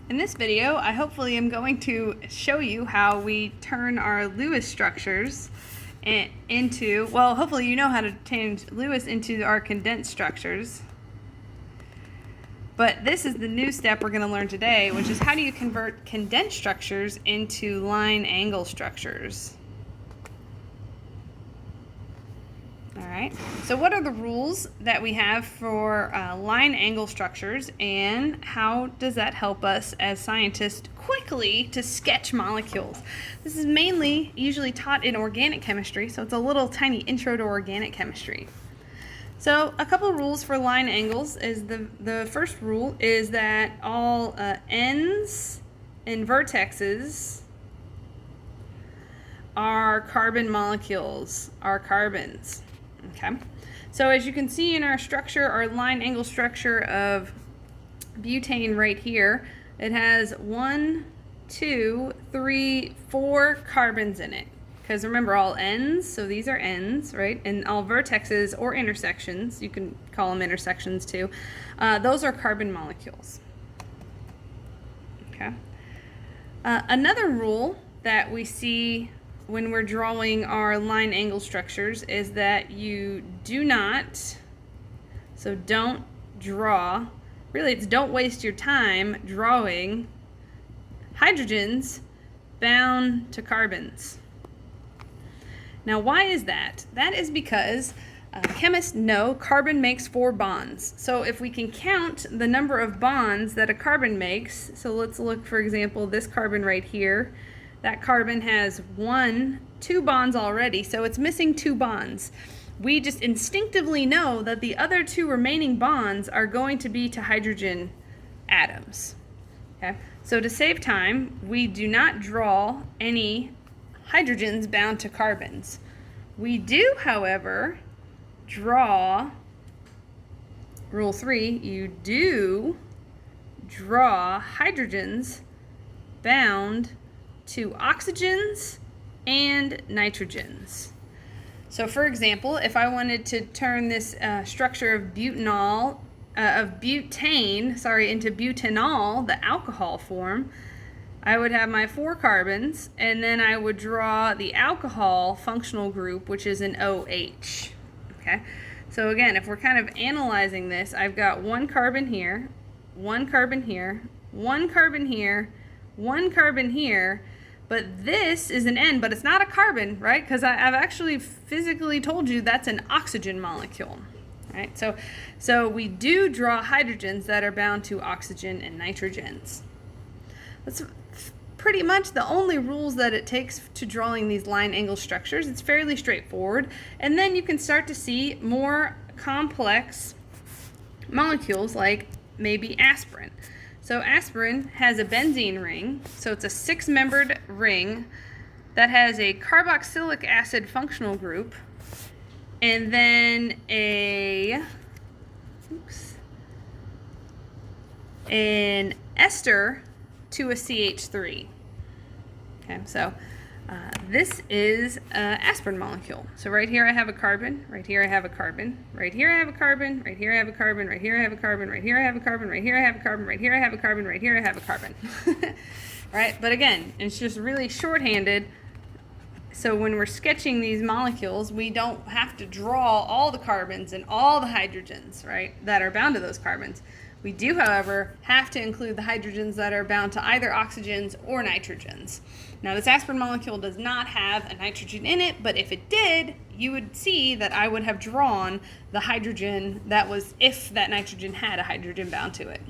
In this video, I hopefully am going to show you how we turn our Lewis structures into, well, hopefully you know how to change Lewis into our condensed structures. But this is the new step we're going to learn today, which is how do you convert condensed structures into line angle structures. Alright, so what are the rules that we have for line angle structures, and how does that help us as scientists quickly to sketch molecules? This is mainly usually taught in organic chemistry, so it's a little tiny intro to organic chemistry. So a couple rules for line angles is the first rule is that all ends and vertexes are carbon molecules, are carbons. Okay, so as you can see in our structure, our line angle structure of butane right here, it has 1, 2, 3, 4 carbons in it. Because remember, all ends, so these are ends, right? And all vertexes or intersections, you can call them intersections too, those are carbon molecules. Okay. Another rule that we see when we're drawing our line angle structures is that you do not, so don't draw, really it's don't waste your time drawing hydrogens bound to carbons. Now why is that? That is because chemists know carbon makes 4 bonds. So if we can count the number of bonds that a carbon makes, so let's look, for example, this carbon right here. That carbon has 2 bonds already, so it's missing 2 bonds. We just instinctively know that the other 2 remaining bonds are going to be to hydrogen atoms. Okay? So to save time, we do not draw any hydrogens bound to carbons. We do, however, draw, rule 3, you do draw hydrogens bound to oxygens and nitrogens. So for example, if I wanted to turn this structure of butane, into butanol, the alcohol form, I would have my 4 carbons, and then I would draw the alcohol functional group, which is an OH. Okay? So again, if we're kind of analyzing this, I've got 1 carbon here, 1 carbon here, 1 carbon here, 1 carbon here, but this is an N, but it's not a carbon, right? Because I've actually physically told you that's an oxygen molecule, right? So we do draw hydrogens that are bound to oxygen and nitrogens. That's pretty much the only rules that it takes to drawing these line angle structures. It's fairly straightforward. And then you can start to see more complex molecules like maybe aspirin. So aspirin has a benzene ring, so it's a 6-membered ring that has a carboxylic acid functional group, and then an ester to a CH3. Okay, so this is an aspirin molecule. So right here I have a carbon, right here I have a carbon, right here I have a carbon, right here I have a carbon, right here I have a carbon, right here I have a carbon, right here I have a carbon, right here I have a carbon, right here I have a carbon. Right? But again, it's just really shorthanded. So when we're sketching these molecules, we don't have to draw all the carbons and all the hydrogens, right, that are bound to those carbons. We do, however, have to include the hydrogens that are bound to either oxygens or nitrogens. Now, this aspirin molecule does not have a nitrogen in it, but if it did, you would see that I would have drawn the hydrogen that was if that nitrogen had a hydrogen bound to it.